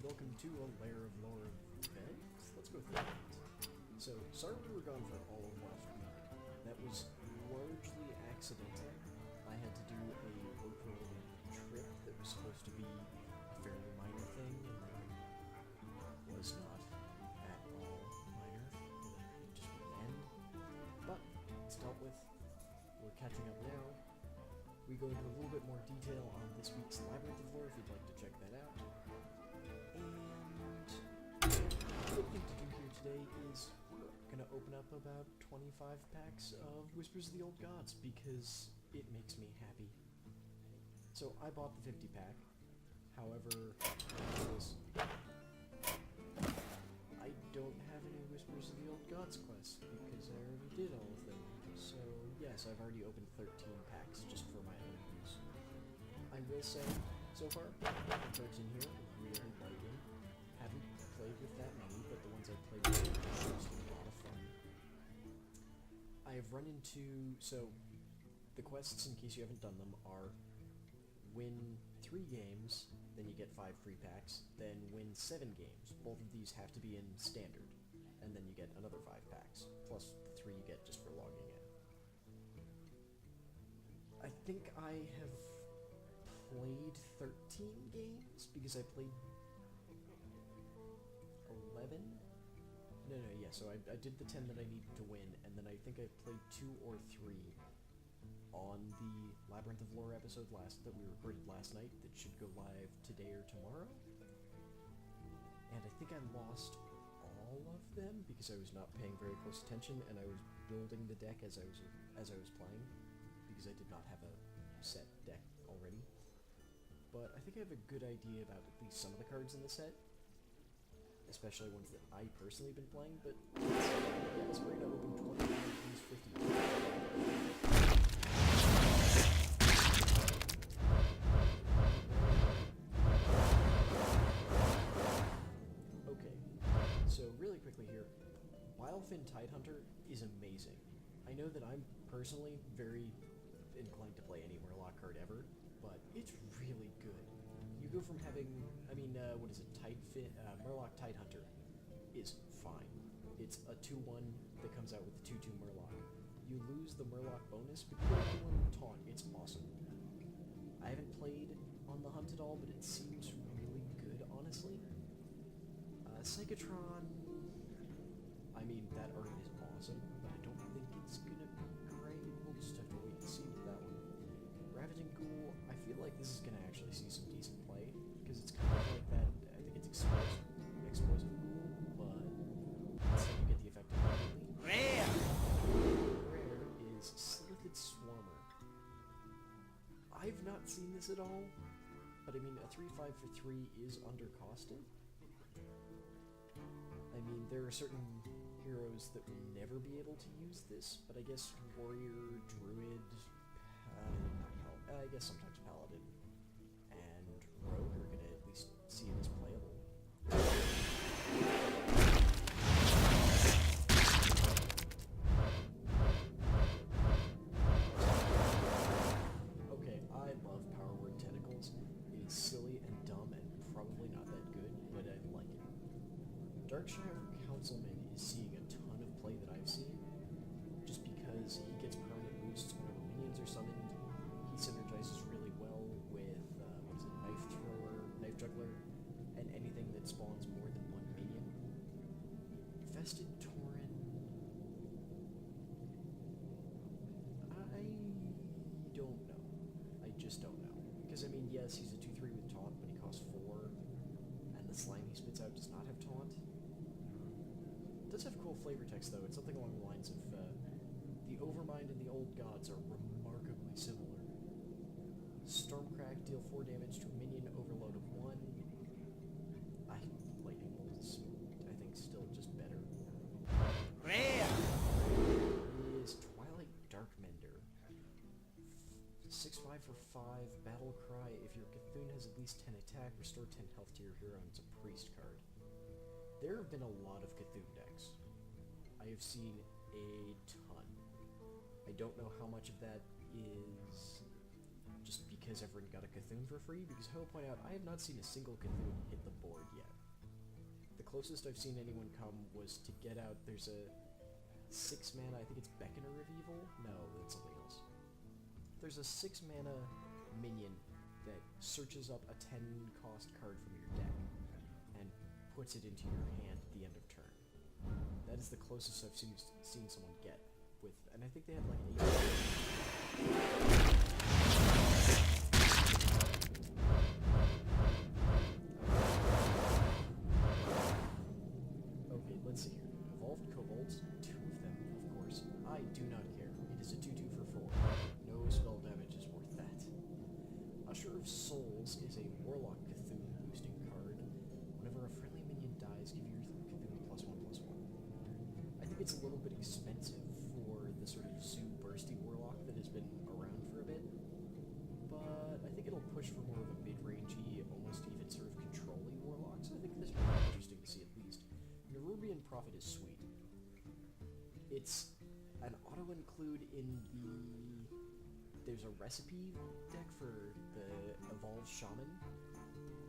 and welcome to a Lair of Lore event. Let's go through it. So, sorry we were gone for all of last week. That was largely accidental. I had to do a local trip that was supposed to be a fairly minor thing, and was not at all minor. It just wouldn't end. But, it's dealt with. We're catching up now. We go into a little bit more detail on this week's Labyrinth of Lore if you'd like to check that out. And the thing to do here today is we're going to open up about 25 packs of Whispers of the Old Gods because it makes me happy. So I bought the 50 pack, however, I don't have any Whispers of the Old Gods quests because I already did all of them. So yes, I've already opened 13 packs just for my own use. I will say, so far, the cards in here are really liking. Haven't played with that many, but the ones I've played with are just a lot of fun. I have run into, so the quests, in case you haven't done them, are win 3 games, then you get 5 free packs, then win 7 games. Both of these have to be in standard, and then you get another 5 packs, plus the 3 you get just for logging in. I think I have played 13 games, because I played 11? No, yeah, so I did the 10 that I needed to win, and then I think I played 2 or 3 on the Labyrinth of Lore episode that we recorded last night that should go live today or tomorrow. And I think I lost all of them because I was not paying very close attention, and I was building the deck as I was playing, because I did not have a set deck already. But I think I have a good idea about at least some of the cards in the set, especially ones that I personally have been playing. But yes, we're gonna open 25 of these 50. Okay, so really quickly here, Bilefin Tidehunter is amazing. I know that I'm personally very inclined to play any Murloc card ever, but it's really good. You go from having, what is it, Murloc Tidehunter is fine. It's a 2-1 that comes out with the 2-2 Murloc. You lose the Murloc bonus, but you get one taunt. It's awesome. I haven't played on the hunt at all, but it seems really good, honestly. Psychotron, that art is awesome, but I don't think it's gonna be great. We'll just have to wait and see with that one. Ravaging Ghoul, I feel like this is gonna actually see some decent play, because it's kind of like that, I think it's Explosive Ghoul, but instead you get the effect immediately. Rare is Slithed Swarmer. I've not seen this at all, but a 3/5 for 3 is undercosted. There are certain heroes that will never be able to use this, but I guess Warrior, Druid, I guess sometimes Paladin, and Rogue are gonna at least see it as playable. Okay, I love Power Word Tentacles. It is silly and dumb and probably not that good, but I like it. Darkshire Councilman is seeing a ton of play that I've seen, just because he gets permanent boosts whenever minions are summoned. He synergizes really well with, Knife Juggler, and anything that spawns more than 1 minion. Infested Tauren, I don't know. I just don't know. Because, yes, he's a 2/3 with taunt, but he costs 4, and the slime he spits out does not have taunt. It does have cool flavor text, though. It's something along the lines of, the Overmind and the Old Gods are remarkably similar. Stormcrack, deal 4 damage to a minion, overload of 1. Lightning Bolt's, I think, still just better. Rare is Twilight Darkmender. 6/5 for 5, Battle Cry. If your Cthulhu has at least 10 attack, restore 10 health to your hero, and it's a priest card. There have been a lot of Cthulhu decks. I have seen a ton. I don't know how much of that is just because everyone got a Cthulhu for free, because I will point out, I have not seen a single Cthulhu hit the board yet. The closest I've seen anyone come was to get out, there's a 6 mana, I think it's Beckoner of Evil? No, that's something else. There's a 6 mana minion that searches up a 10 cost card from your deck and puts it into your hand at the end of turn. That is the closest I've seen someone get with, and I think they had like 8. Okay, let's see here. Evolved kobolds, 2 of them, of course. I do not care. It is a 2/2 for 4. No spell damage is worth that. Usher of Souls is a Warlock Cthulhu boosting card. Whenever a friendly minion dies, give your Cthulhu +1/+1. I think it's a little bit expensive for the sort of zoo bursty Warlock that has been around for a bit, but I think it'll push for more of a mid-rangey, almost even sort of controlling Warlock, so I think this might be interesting to see at least. Nerubian Prophet is sweet. It's an auto-include in the... There's a recipe deck for the Evolved Shaman,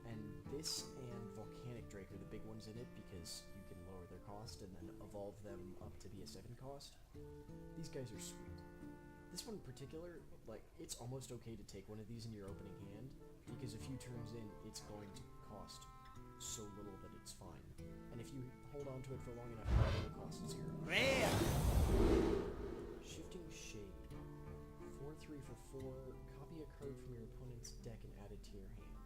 and this and Volcanic Drake are the big ones in it because you can lower their cost and then evolve them up to be a 7 cost. These guys are sweet. This one in particular, like, it's almost okay to take one of these in your opening hand, because a few turns in, it's going to cost so little that it's fine. And if you hold on to it for long enough, it will cost 0. Shifting Shade. 4/3 for 4. Copy a card from your opponent's deck and add it to your hand.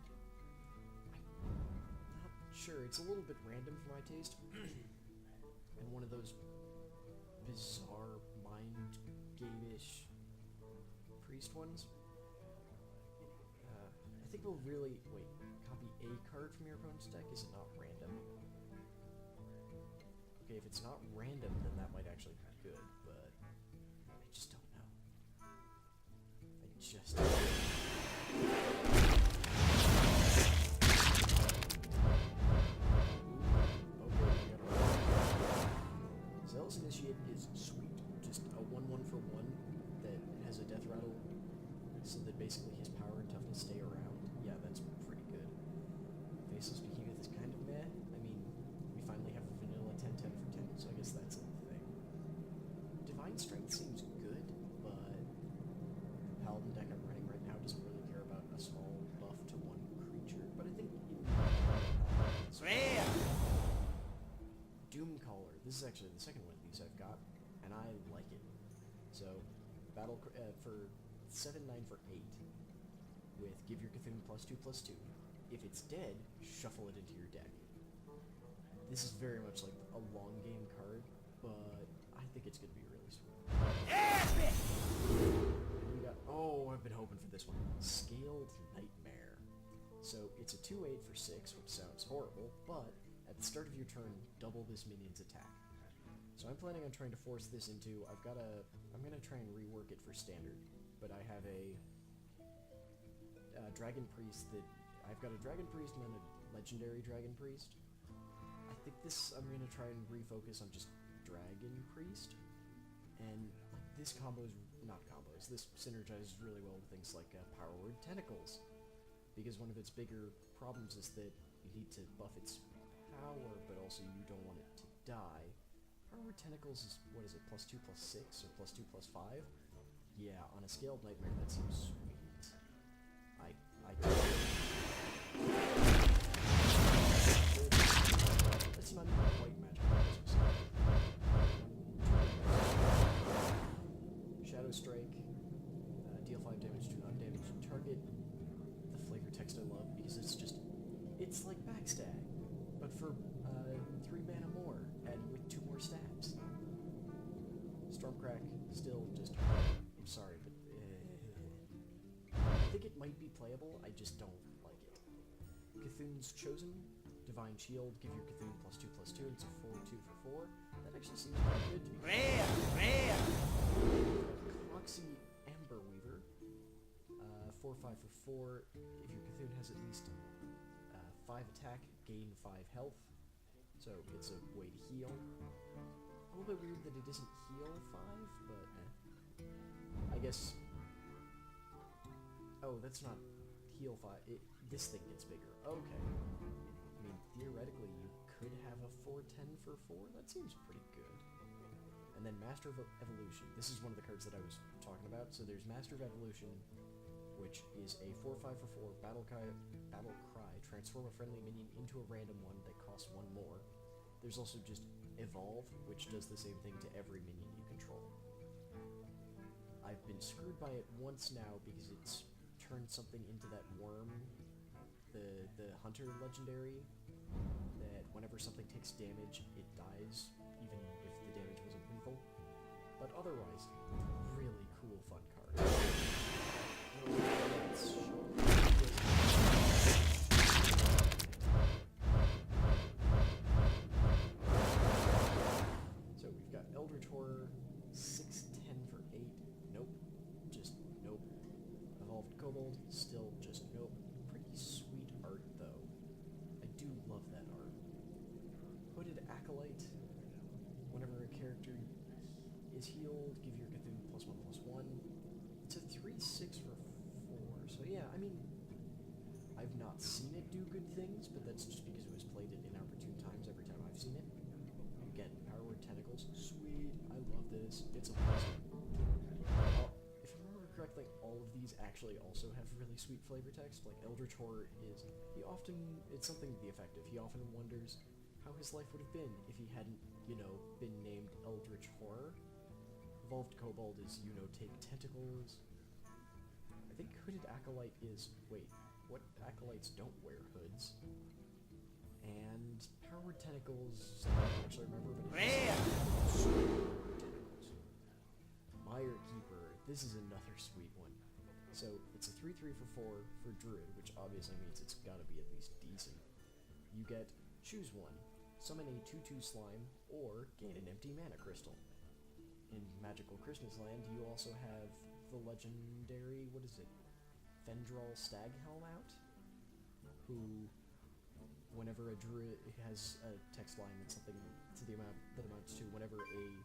I'm not sure. It's a little bit random for my taste. And one of those bizarre mind game-ish priest ones. I think we'll really... Wait. Copy a card from your opponent's deck? Is it not random? Okay, if it's not random, then that might actually be good, but I just don't know. I just don't know. Okay, we got a Zealous Initiate is sweet. Just a 1/1 for 1 that has a death rattle, so that basically his power and toughness stay around. Yeah, that's pretty good. Faceless Behemoth is kind of meh. I mean, we finally have a vanilla 10/10 for 10, so I guess that's a thing. Divine Strength seems good, but the Paladin deck I'm running right now doesn't really care about a small buff to one creature, but I think Doomcaller. This is actually the second one of these I've got, and I like it. So, battle for 7/9 for 8. With give your Cthulhu +2/+2. If it's dead, shuffle it into your deck. This is very much like a long game card, but I think it's going to be really sweet. And we got, oh, I've been hoping for this one. Scaled Nightmare. So it's a 2/8 for 6, which sounds horrible, but at the start of your turn, double this minion's attack. So I'm planning on trying to force this into, I'm going to try and rework it for standard, but I have a Dragon Priest that, I've got a Dragon Priest and then a Legendary Dragon Priest. I think this, I'm going to try and refocus on just Dragon Priest, and this this synergizes really well with things like Power Word Tentacles, because one of its bigger problems is that you need to buff its power, but also you don't want it to die. Power Word Tentacles is, what is it, +2/+6 or +2/+5? Yeah, on a Scaled Nightmare, that seems sweet. That's not even quite magical. Shadow Strike, deal 5 damage to an undamaged target. The flavor text I love because it's like Backstab, but for 3 mana more and with 2 more stabs. Stormcrack, still just, I'm sorry, but I think it might be playable, I just don't like it. Cthulhu's Chosen, Divine Shield, give your Cthulhu +2/+2, it's a 4/2 for 4. That actually seems pretty good to me. Cloxy Amber Weaver, 4/5 for 4. If your Cthulhu has at least 5 attack, gain 5 health. So it's a way to heal. A little bit weird that it doesn't heal 5, but I guess... Oh, that's not heal 5. This thing gets bigger. Okay. I mean, theoretically, you could have a 4/10 for 4. That seems pretty good. And then Master of Evolution. This is one of the cards that I was talking about. So there's Master of Evolution, which is a 4/5 for 4 battle cry. Transform a friendly minion into a random one that costs 1 more. There's also just Evolve, which does the same thing to every minion you control. I've been screwed by it once now because it's turned something into that worm, the Hunter legendary, that whenever something takes damage, it dies, even if the damage wasn't lethal. But otherwise, really cool, fun card. So we've got Eldritch Horror, 6/10 for 8. Nope. Just nope. Evolved Kobold, still just nope. Pretty sweet art, though. I do love that art. Hooded Acolyte. Whenever a character is healed, give your Cthulhu +1/+1. It's a 3/6 for 4. So yeah, I mean, I've not seen it do good things, but that's just because it was played at inopportune times every time I've seen it. Again, Power Word Tentacles, sweet. I love this. It's amazing. If I remember correctly, all of these actually also have really sweet flavor text. Like Eldritch Horror is, it's something to the effect of, he often wonders how his life would have been if he hadn't, been named Eldritch Horror. Evolved Kobold is, take tentacles. I think Hooded Acolyte is, wait, what acolytes don't wear hoods? And Power Word Tentacles, I don't actually remember, but it's Mire Keeper, this is another sweet one. So, it's a 3/3 for 4 for Druid, which obviously means it's gotta be at least decent. You get, choose one, summon a 2/2 slime, or gain an empty mana crystal. In Magical Christmas Land, you also have the legendary, Fendral Staghelm out, who, whenever a druid has a text line that's something to the amount that amounts to whenever a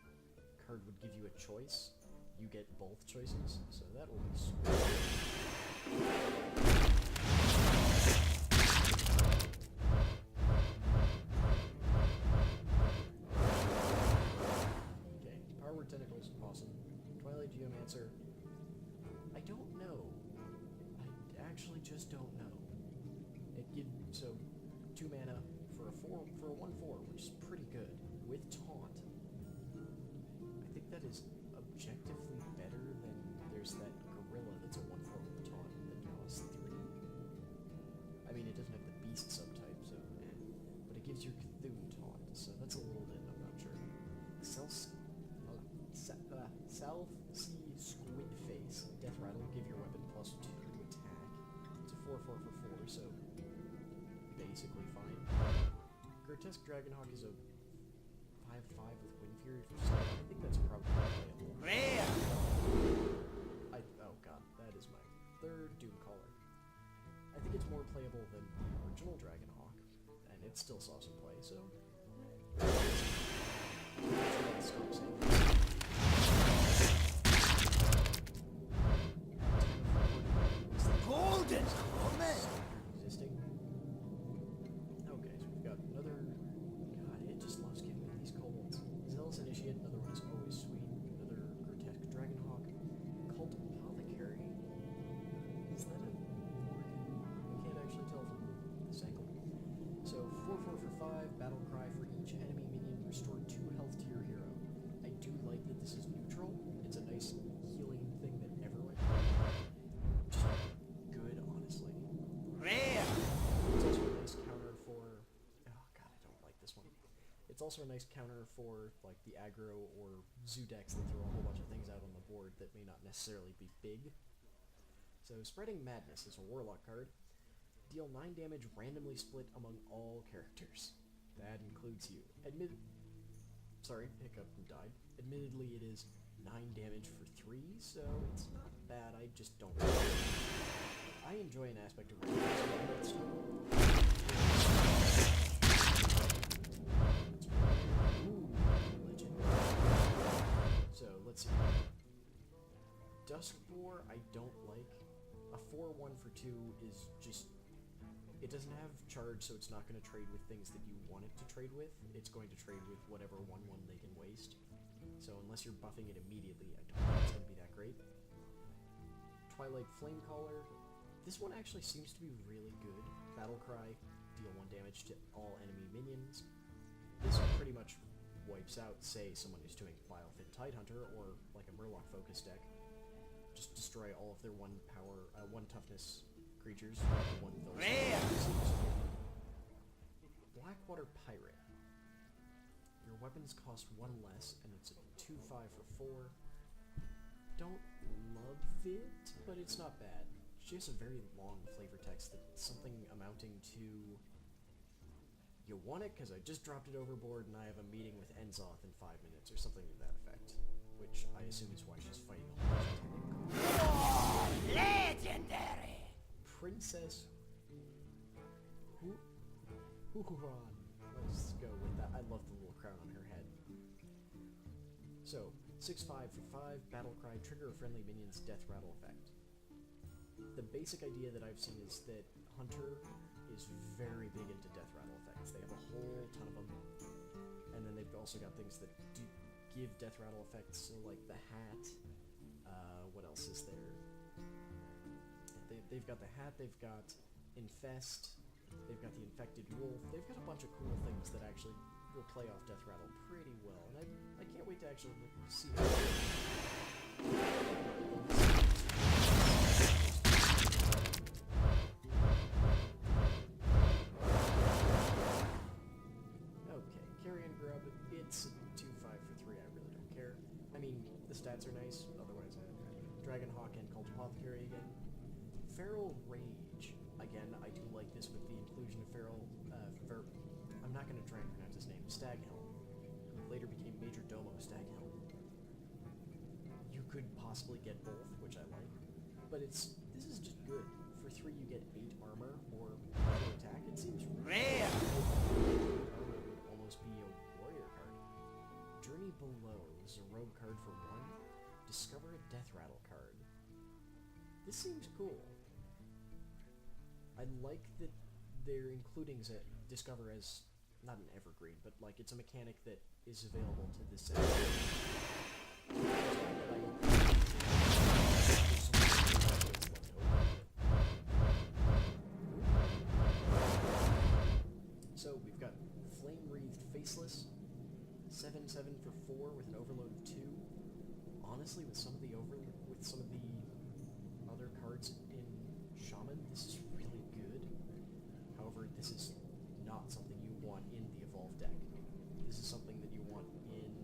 card would give you a choice, you get both choices, so that will be sweet. Okay, Power Word Tentacles, awesome. Twilight Geomancer, I don't know. I actually just don't know. It gives, so, 2 mana for a 1/4, which is pretty good, with Taunt. I think that is objectively better than there's that gorilla that's a 1/4 with Taunt that costs 3. I mean, it doesn't have the beast subtype, so but it gives your Cthulhu Taunt, so that's a little bit, I'm not sure. South Sea Squid Face. Death Rattle, give your weapon +2 attack. It's a 4/4 for 4, so basically fine. Grotesque Dragonhawk is a 5/5 with Wind Fury for 7. I think that's probably playable. Oh god, that is my 3rd Doomcaller. I think it's more playable than the original Dragonhawk, and it still saw some play, so... Golden Comet! Existing. Okay, so we've got another... God, it just loves giving me these kobolds. Zealous Initiate, another one is always sweet. Another Grotesque Dragonhawk. Cult Apothecary. Is that a organ? I can't actually tell from this angle. So, 4/4 for 5, Battle Cry for each enemy minion, restore 2 health to your hero. I do like that this is neutral. It's a nice healing thing that everyone can do. Good, honestly. It's also a nice counter for... Oh god, I don't like this one. It's also a nice counter for, like, the aggro or zoo decks that throw a whole bunch of things out on the board that may not necessarily be big. So, Spreading Madness is a Warlock card. Deal 9 damage randomly split among all characters. That includes you. Sorry, Hiccup died. Admittedly, it is 9 damage for 3, so it's not bad, I just don't like it. I enjoy an aspect of hearthstone. Ooh, legend. So, let's see. Duskboar, I don't like. A 4-1 for 2 is just... It doesn't have charge, so it's not going to trade with things that you want it to trade with. It's going to trade with whatever 1-1 they can waste. So unless you're buffing it immediately, I don't think it's going to be that great. Twilight Flamecaller. This one actually seems to be really good. Battlecry, deal 1 damage to all enemy minions. This pretty much wipes out, say, someone who's doing Bilefin Tidehunter, or like a Murloc focus deck. Just destroy all of their 1 toughness creatures. Blackwater Pirate. Your weapons cost 1 less, and it's a 2/5 for 4. Don't love it, but it's not bad. She has a very long flavor text that's something amounting to... You want it because I just dropped it overboard and I have a meeting with Enzoth in 5 minutes, or something to that effect. Which I assume is why she's fighting a whole legendary! Princess Huron. Let's go with that. I love the little crown on her head. So, 6/5 for 5, Battlecry, trigger a friendly minion's death rattle effect. The basic idea that I've seen is that Hunter is very big into death rattle effects. They have a whole ton of them. And then they've also got things that do give death rattle effects, so like the hat. What else is there? They've got the hat, they've got Infest, they've got the Infected Wolf, they've got a bunch of cool things that actually will play off Death Rattle pretty well, and I can't wait to actually see how Okay, Carrion Grub, it's a 2/5 for 3, I really don't care. I mean, the stats are nice, otherwise Dragonhawk and Cult Apothecary again. Feral Rage. Again, I do like this with the inclusion of I'm not going to try and pronounce his name. Staghelm, who later became Major Domo Staghelm. You could possibly get both, which I like, but this is just good. For 3, you get 8 armor or 4 attack. It seems rare. Armor would almost be a warrior card. Journey Below is a rogue card for 1. Discover a Death Rattle card. This seems cool. I like that they're including Discover as, not an evergreen, but like it's a mechanic that is available to this set. So we've got Flame Wreathed Faceless, 7/7 for 4 with an overload of 2. Honestly, with some of the other cards in Shaman, this is really good. However, this is not something you want in the Evolved deck. This is something that you want in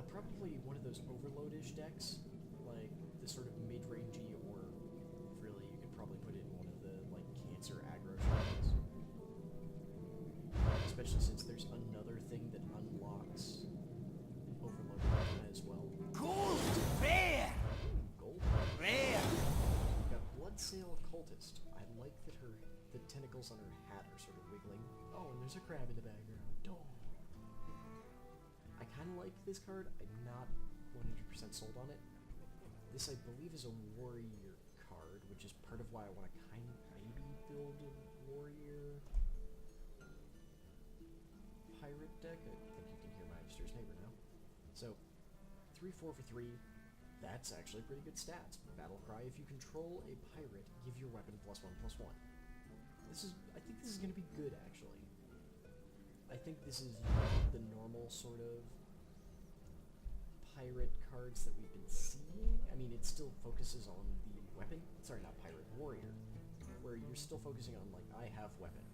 probably one of those Overload-ish decks, like the sort of mid-rangey, or really you could probably put it in one of the like Cancer aggro shamans. Especially since there's another thing that unlocks Overload as well. Gold rare. Gold Rare. We've got Bloodsail Cultist. I like that the tentacles on her hat are sort of wiggling. Oh, and there's a crab in the background. I kind of like this card. I'm not 100% sold on it. This, I believe, is a warrior card, which is part of why I want to maybe build a warrior pirate deck. I think you can hear Magister's neighbor now. So, 3/4 for 3. That's actually pretty good stats. Battlecry, if you control a pirate, give your weapon +1/+1. I think this is going to be good, actually. I think this is the normal sort of pirate cards that we've been seeing. I mean, it still focuses on the weapon. Sorry, not pirate, warrior. Where you're still focusing on, like, I have weapon.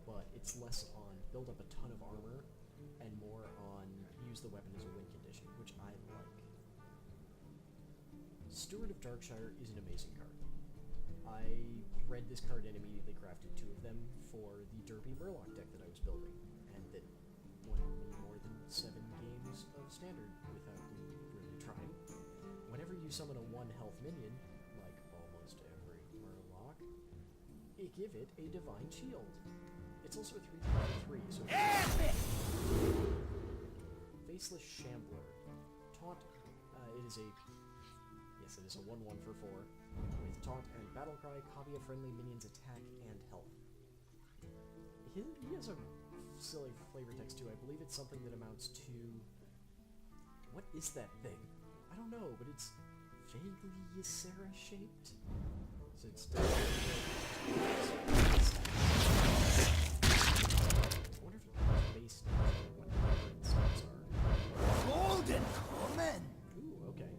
But it's less on build up a ton of armor and more on use the weapon as a win condition, which I like. Steward of Darkshire is an amazing card. I read this card and immediately crafted 2 of them for the Derpy Murloc deck that I was building, and that won me more than 7 games of Standard without me really trying. Whenever you summon a 1-health minion, like almost every Murloc, give it a Divine Shield. It's also a 3/3, so Faceless Shambler. Taunt, it is a 1/1 for 4. with Taunt and Battle Cry, copy a friendly minion's attack and health. He has a silly flavor text too. I believe it's something that amounts to... What is that thing? I don't know, but it's vaguely yogg-sarron shaped. So it's I wonder if it has base stats or what the stats are. Golden common. Ooh, okay.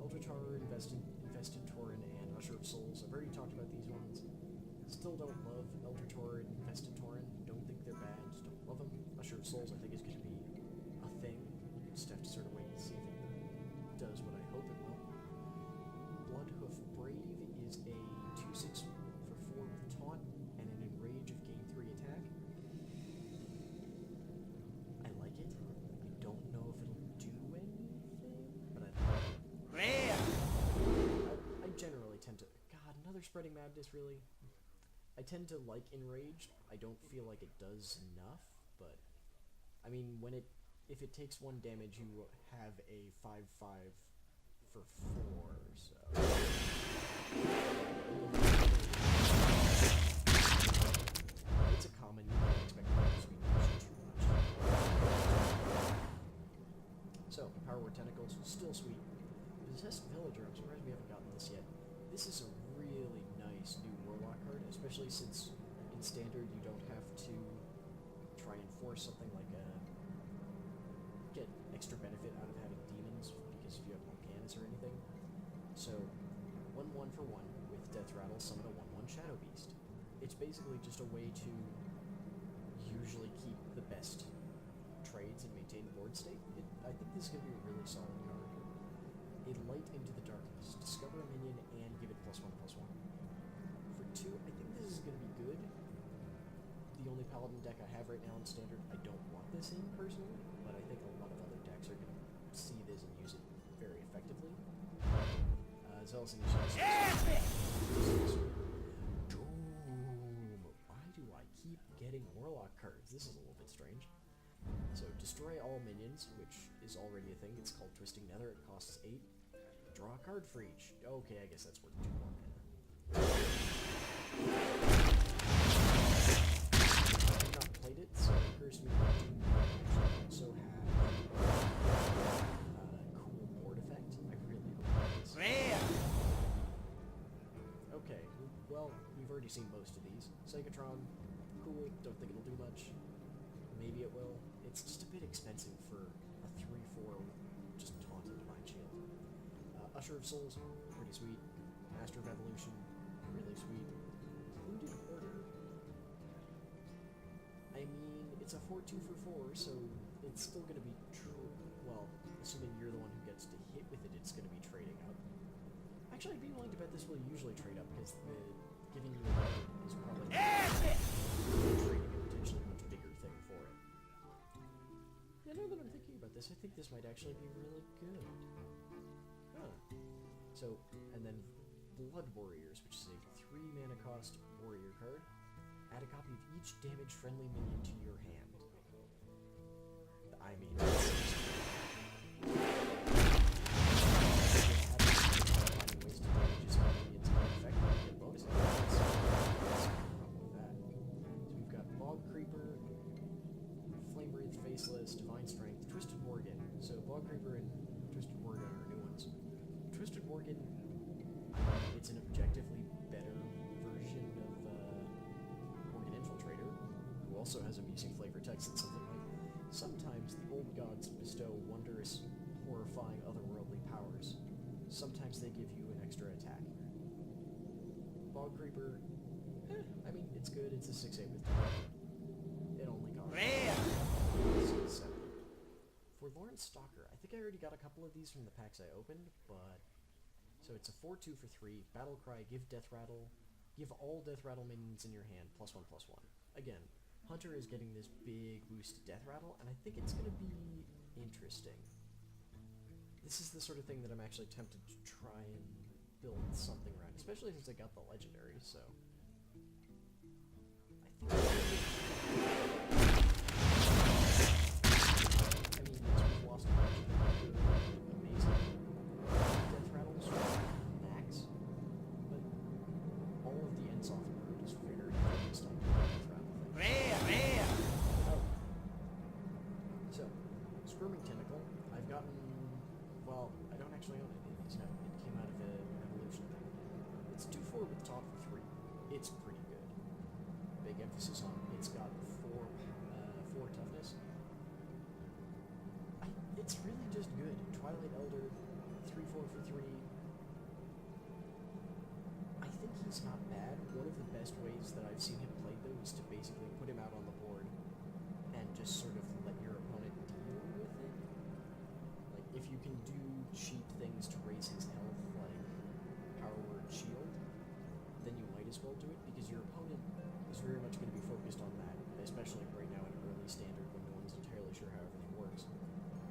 Ultra Charter, Invested Tauren, and Usher of Souls. I've already talked about these ones. Still don't love Elder Tauren and Invested Tauren. Don't think they're bad. Just don't love them. Usher of Souls I think is going to be a thing. You just have to sort of wait and see if it does what I hope it will. Bloodhoof Brave is a 2/6 for 4 with Taunt and an Enrage of gain 3 attack. I like it. I don't know if it'll do anything, but I like it. Rare. I generally tend to... God, another Spreading Madness, really? I tend to like Enrage. I don't feel like it does enough, but... I mean, if it takes 1 damage, you have a 5/5 for 4, so... It's a common, you don't expect to sweet too much. So, Power Word Tentacles, still sweet. Possessed Villager, I'm surprised we haven't gotten this yet. This is a really nice new Warlock card, especially since in Standard you don't have to try and force something like get extra benefit out of having demons because if you have Volcanus or anything. So, 1/1 for 1 with Death Rattle, summon a 1/1 Shadow Beast. It's basically just a way to usually keep the best trades and maintain the board state. I think this is going to be a really solid card. A Light into the Darkness. Discover a minion and give it +1/+1. For 2, I think this is going to be good. The only Paladin deck I have right now in Standard, I don't want this in personally, but I think a lot of other decks are going to see this and use it very effectively. Zealous Initiative. Doom! Why do I keep getting Warlock cards? This is a little bit strange. So, destroy all minions, which is already a thing. It's called Twisting Nether. It costs 8. Draw a card for each. Okay, I guess that's worth 2 more mana. I've not played it, so it occurs to me that I also have cool board effect. I really hope that is. Rare. Okay, well, we've already seen most of these. Psychotron, cool, don't think it'll do much. Maybe it will. It's just a bit expensive for a 3/4 just taunt and Divine Shield. Usher of Souls, pretty sweet. Master of Evolution, really sweet. Wounded Order. I mean, it's a 4/2 for 4, so it's still going to be true. Well, assuming you're the one who gets to hit with it, it's going to be trading up. Actually, I'd be willing to bet this will usually trade up because the giving you a card is probably trading a potentially much bigger thing for it. Yeah, now that I'm thinking about this, I think this might actually be really good. Huh. So, and then Blood Warriors, which is a 3 mana cost warrior card. Add a copy of each damage friendly minion to your hand. I mean, that's finding ways to damage as minions can affect and get bonus attacks. That's no problem with that. So we've got Bog Creeper, Flame Wraith, Faceless, Divine Strength, Twisted Morgan. So Bog Creeper and Twisted Morgan are new ones. Twisted Morgan, it's an objectively better version of Morgan Infiltrator, who also has amusing flavor text and something like, sometimes the old gods bestow wondrous, horrifying, otherworldly powers. Sometimes they give you an extra attack. Bog Creeper, I mean, it's good, it's a 6/8 with damage. It only costs Rare. 7. Forlorn Stalker, I think I already got a couple of these from the packs I opened, but... So it's a 4/2 for 3, Battle Cry, give Death Rattle, give all Death Rattle minions in your hand, +1/+1. Again, Hunter is getting this big boost to Death Rattle, and I think it's going to be interesting. This is the sort of thing that I'm actually tempted to try and build something around, especially since I got the Legendary, so... I think... I mean, yes, we've lost a bunch of them. Amazing. Death Rattle's max. big emphasis on. It's got 4 toughness. It's really just good. Twilight Elder, 3/4 for 3. I think he's not bad. One of the best ways that I've seen him played, though, is to basically put him out on the board and just sort of let your opponent deal with it. Like, if you can do cheap things to raise his health, like Power Word Shield, then you might as well do it, because your opponent is very much going to be focused on that, especially right now in early standard when no one's entirely sure how everything works.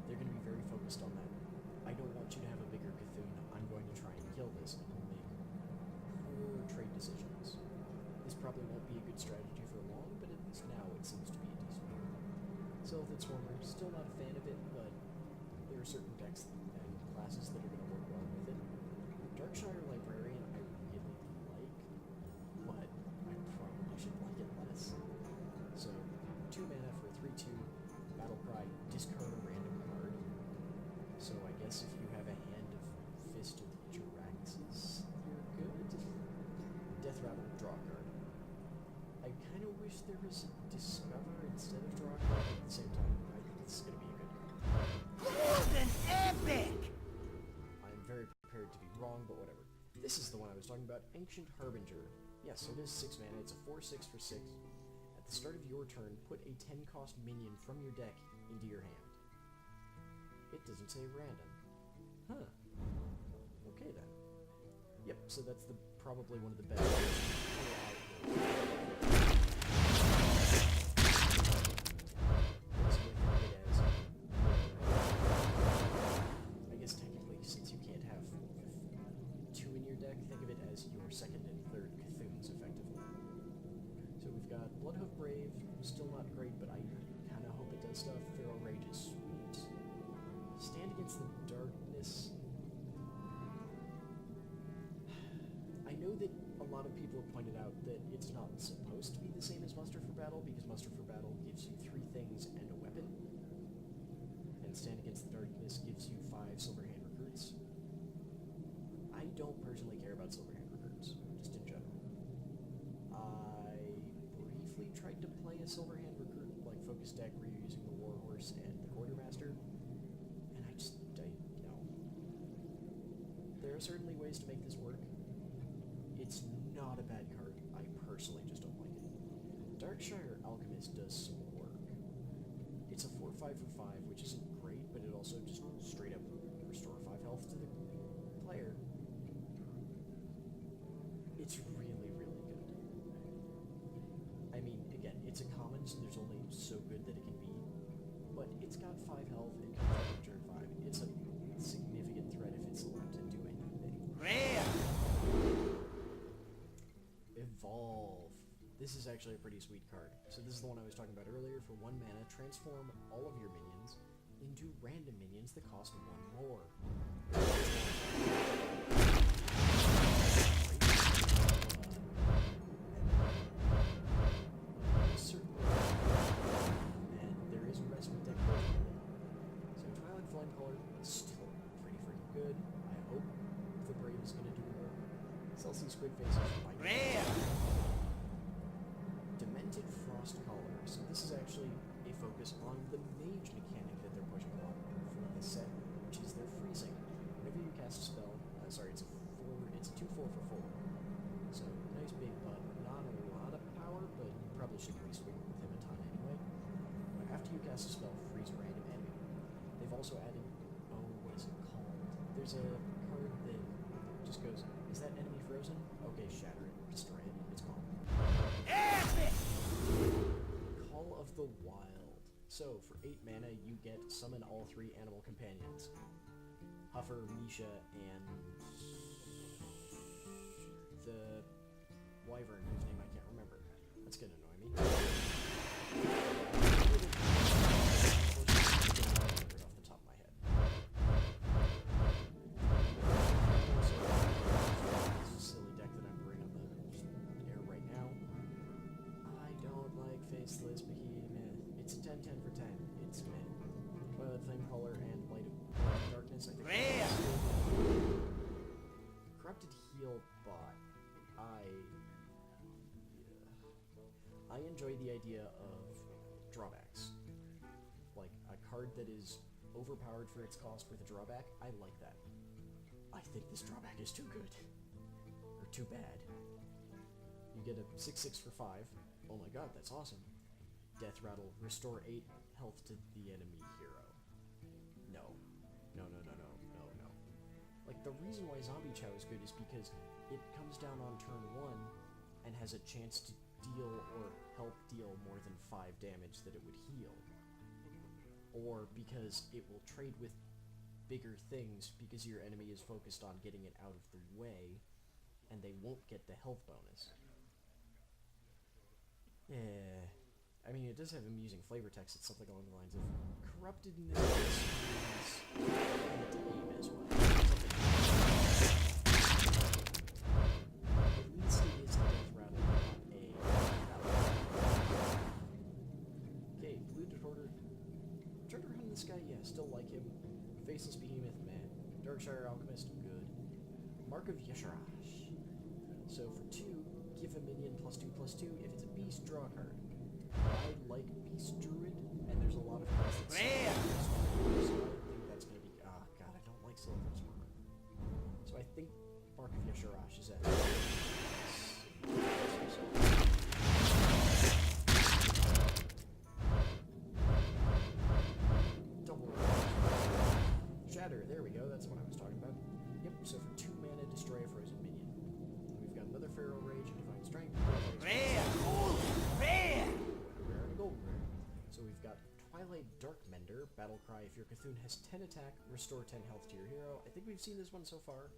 They're going to be very focused on that. I don't want you to have a bigger Cthulhu. I'm going to try and kill this, and you'll make poor trade decisions. This probably won't be a good strategy for long, but at least now it seems to be a decent one. Sylphid Swarmer, still not a fan of it, but there are certain decks and classes that are going to work well with it. Darkshire Librarian I really like, but I probably should like it less. So, 2 mana for 3/2, Battle Cry, discard a random card. So I guess if you have a hand of Fist of Jiraxis, you're good. Death Rattle, draw a card. I kind of wish there was a Discover instead of draw a card, but at the same time, I think this is going to be a good card. Golden Epic! I'm very prepared to be wrong, but whatever. This is the one I was talking about, Ancient Harbinger. Yes, it is 6 mana, it's a 4/6 for 6. At the start of your turn, put a 10-cost minion from your deck into your hand. It doesn't say random. Huh. Okay then. Yep, so that's probably one of the best. I guess technically, since you can't have 2 in your deck, think of it as your second and third Cthulhu's effectively. So we've got Bloodhoof Brave, still not great, but I kind of hope it does stuff. Feral Rage is sweet. Stand Against the Darkness. I know that a lot of people have pointed out that it's not supposed to be the same as Muster for Battle, because Muster for Battle gives you 3 things and a weapon, and Stand Against the Darkness gives you 5 Silverhand Recruits. I don't personally care about Silverhand Recruits, just in general. I briefly tried to play a Silverhand Recruit, like, focus deck where you're using the Warhorse and the Quartermaster, and I no. There are certainly ways to make this work. It's not a bad card. I personally just don't like it. Darkshire Alchemist does some work. It's a 4/5 for 5, which isn't great, but it also just straight up restore 5 health to the player. It's really, really good. I mean, again, it's a common, so there's only so good that it can be, but it's got 5 health, it comes out of turn 5. It's a significant threat if it's allowed to do anything. Rare! Evolve. This is actually a pretty sweet card. So this is the one I was talking about earlier. For 1 mana, transform all of your minions into random minions that cost 1 more. And there is a respite deck version of it. So Twilight Flamecaller is still pretty freaking good. I hope the Brave is going to do more. Celsi Squid Face is fine. Rare! Demented Frostcaller. So this is actually a focus on the mage mechanic that they're pushing along for this set, which is their freezing. Whenever you cast a spell, it's a 2/4 for 4. So nice big butt. Not a lot of power, but you probably shouldn't be swinging with him a ton anyway. But after you cast a spell, freeze a random enemy. They've also added, what is it called? There's a card that just goes, is that enemy frozen? Okay, shatter it, destroy it, it's gone. Epic! Call of the Wild. So, for 8 mana, you get summon all 3 animal companions. Huffer, Misha, and the wyvern, whose name I can't remember. That's gonna annoy me. Off the top of my head. This is a silly deck that I'm bringing on the air right now. I don't like Faceless Behemoth. It's a 10/10 for 10. It's mid. Twilight Flamecaller and Light of Darkness, I think. Rare! Corrupted Heal Bot. I enjoy the idea of drawbacks. Like, a card that is overpowered for its cost with a drawback, I like that. I think this drawback is too good. Or too bad. You get a 6/6 for 5. Oh my god, that's awesome. Death Rattle, restore 8 health to the enemy hero. No. No, no, no, no, no, no. Like, the reason why Zombie Chow is good is because it comes down on turn 1 and has a chance to deal or help deal more than 5 damage that it would heal. Or because it will trade with bigger things because your enemy is focused on getting it out of the way, and they won't get the health bonus. Yeah. I mean, it does have amusing flavor text. It's something along the lines of, corrupted in this case means aim as well. At least it is a death rattle, not a battle. Okay, blue deporter. Turned around in this guy, yeah, still like him. Faceless behemoth, man. Darkshire alchemist, good. Mark of Yesharash. So for 2, give a minion +2/+2. If it's a beast, draw a card. I like Beast Druid, and there's a lot of cards that say so I think that's going to be... Ah, God, I don't like Silver's Armor. So I think Mark of Yesharash is at... Double Shatter, there we go, that's what I was talking about. Yep, so for 2 mana, destroy a frozen minion. We've got another Feral Rage and Divine Strength. So we've got Twilight Darkmender, Battle Cry. If your Cthulhu has 10 attack, restore 10 health to your hero. I think we've seen this one so far.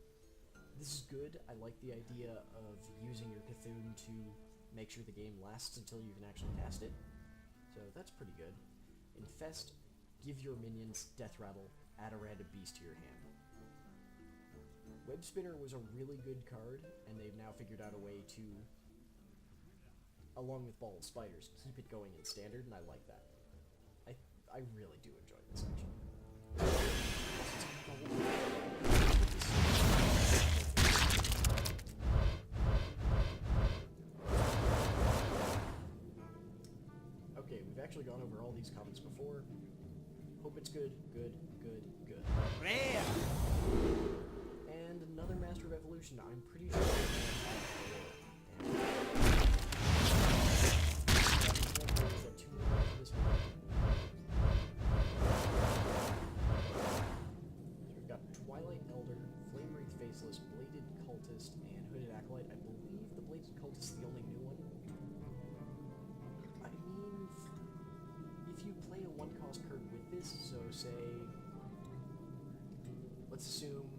This is good. I like the idea of using your Cthulhu to make sure the game lasts until you can actually cast it. So that's pretty good. Infest, give your minions Death Rattle, add a random beast to your hand. Web Spinner was a really good card, and they've now figured out a way to, along with Ball of Spiders, keep it going in Standard, and I like that. I really do enjoy this, actually. Okay, we've actually gone over all these comments before. Hope it's good, good, good, good. And another Master of Evolution. I'm pretty sure Bladed Cultist and Hooded Acolyte. I believe the Bladed Cultist is the only new one. I mean, if you play a 1-cost card with this, so say, let's assume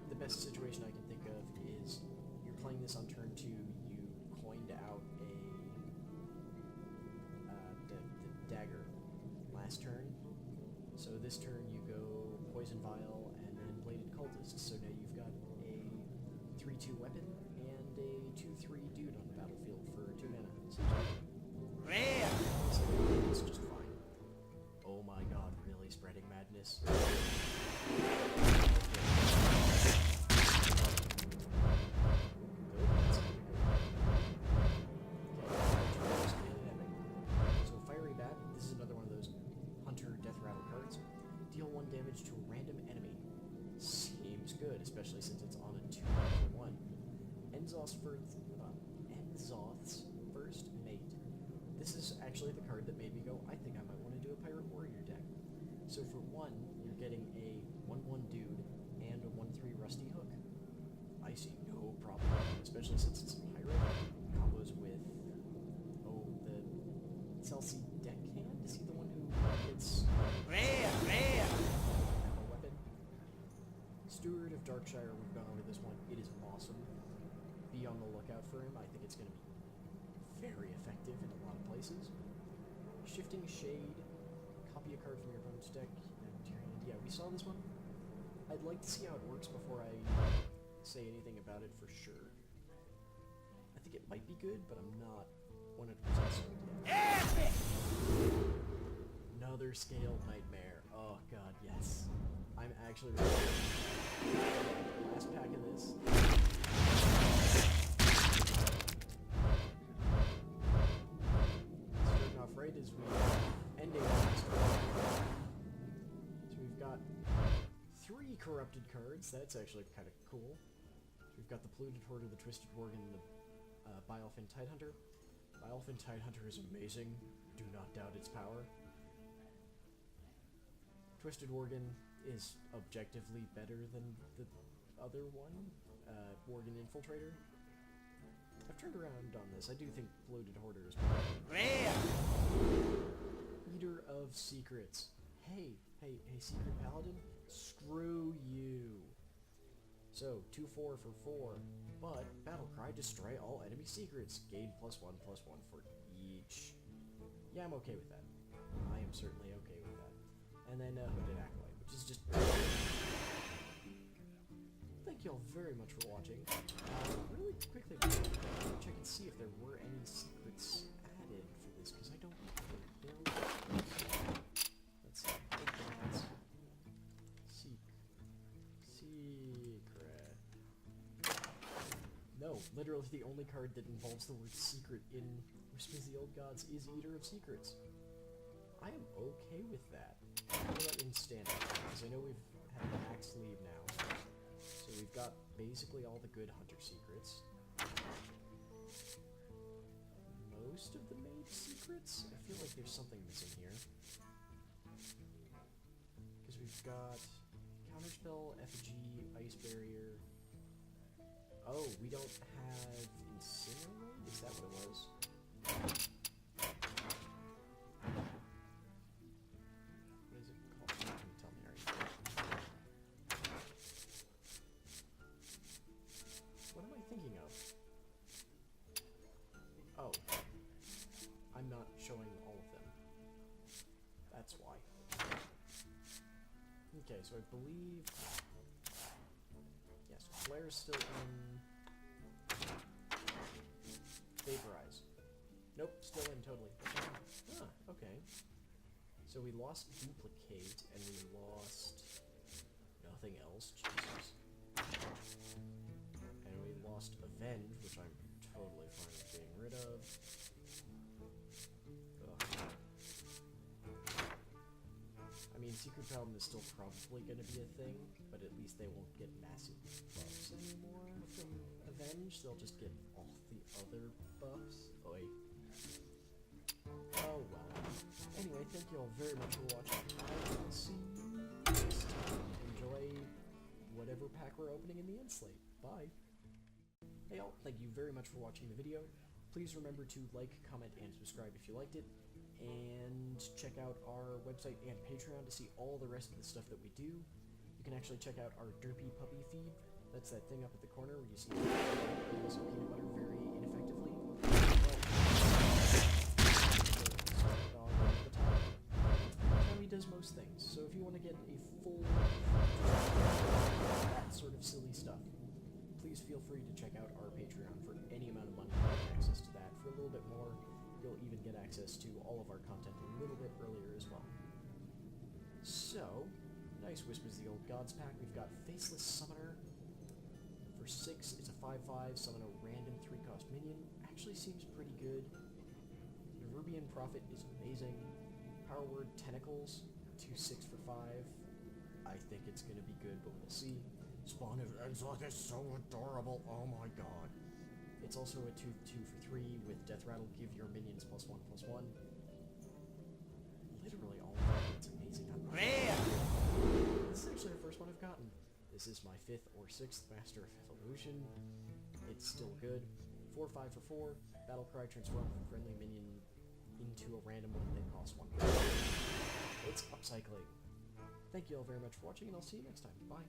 the best situation I can think of is you're playing this on turn 2, you coined out the dagger last turn, so this turn you go Poison Vial and then Bladed Cultist, so now you've got a 3/2 weapon and a 2/3 dude on the battlefield for 2 mana. So it's just fine. Oh my god, really spreading madness. So Fiery Bat, this is another one of those Hunter Death Rattle cards. Deal 1 damage to a random enemy. Seems good, especially since it's on a 2-1. Enzoth's First Mate. This is actually the card that made me go, I think I might want to do a Pirate Warrior deck. So for 1, you're getting a 1/1 dude and a 1/3 Rusty Hook. I see no problem, especially since it's Pirate. Combos with, the Celsi Deckhand? Is he the one who gets... weapon? Steward of Darkshire, we've gone over this one. It is awesome. Be on the lookout for him. I think it's going to be very effective in a lot of places. Shifting Shade. Copy a card from your opponent's deck. Yeah, we saw this one. I'd like to see how it works before I say anything about it for sure. I think it might be good, but I'm not 100% sold yet. Another Scaled Nightmare. Oh god, yes. I'm actually really last pack of this. corrupted cards. That's actually kind of cool. We've got the Polluted Hoarder, the Twisted Worgen, and the Biolfin Tidehunter. Biolfin Tidehunter is amazing. Do not doubt its power. Twisted Worgen is objectively better than the other one, Worgen Infiltrator. I've turned around on this. I do think Polluted Hoarder is better. Eater of Secrets. Hey, Secret Paladin, screw you. So, 2-4 for 4, but Battlecry, destroy all enemy secrets. Gain +1/+1 for each. Yeah, I'm okay with that. I am certainly okay with that. And then Hooded Acolyte, which is just... Thank you all very much for watching. Really quickly, I'm going to check and see if there were any secrets added for this, because I don't know. Let's see. Secret. No, literally the only card that involves the word secret in Whispers of the Old Gods is Eater of Secrets. I am okay with that. I'm gonna let in standard, because I know we've had the Axe leave now. So we've got basically all the good Hunter secrets. Most of the Mage secrets? I feel like there's something missing here. Because we've got Counterspell, Effigy, Ice Barrier. Oh, we don't have Incinerate? Is that what it was? What is it called? Can you tell me right now? What am I thinking of? Oh. I'm not showing all of them. That's why. Okay, so I believe... Yes, Flare's still in... Vaporize. Nope, still in totally. Ah, okay. So we lost Duplicate, and we lost... nothing else, Jesus. And we lost Avenge, which I'm totally fine with getting rid of. Ugh. I mean, Secret Paladin is still probably going to be a thing, but at least they won't get massive buffs anymore from Avenge. They'll just get all the other buffs. Oh, wait. Oh, well. Anyway, thank you all very much for watching. I will see you next time. Enjoy whatever pack we're opening in the end slate. Bye. Hey all, thank you very much for watching the video. Please remember to like, comment, and subscribe if you liked it. And check out our website and Patreon to see all the rest of the stuff that we do. You can actually check out our Derpy Puppy feed. That's that thing up at the corner where you see peanut butter very ineffectively. Well, he does most things. So if you want to get a full that sort of silly stuff, please feel free to check out our Patreon for any amount of money to get access to that. For a little bit more, you'll even get access to all of our content a little bit earlier as well. So, nice Whispers of the Old Gods pack. We've got Faceless Summoner for 6. It's a 5/5, summon a random 3-cost minion. Actually seems pretty good. Nerubian Prophet is amazing. Power Word Tentacles, 2/6 for 5. I think it's going to be good, but we'll see. Spawn of Enzlock is so adorable, oh my god. It's also a 2/2 for 3 with Death Rattle, give your minions +1/+1. Literally all of that, it's amazing. This is actually the first one I've gotten. This is my 5th or 6th Master of Evolution. It's still good. 4/5 for 4. Battlecry, transform a friendly minion into a random one that costs 1. It's upcycling. Thank you all very much for watching, and I'll see you next time. Bye.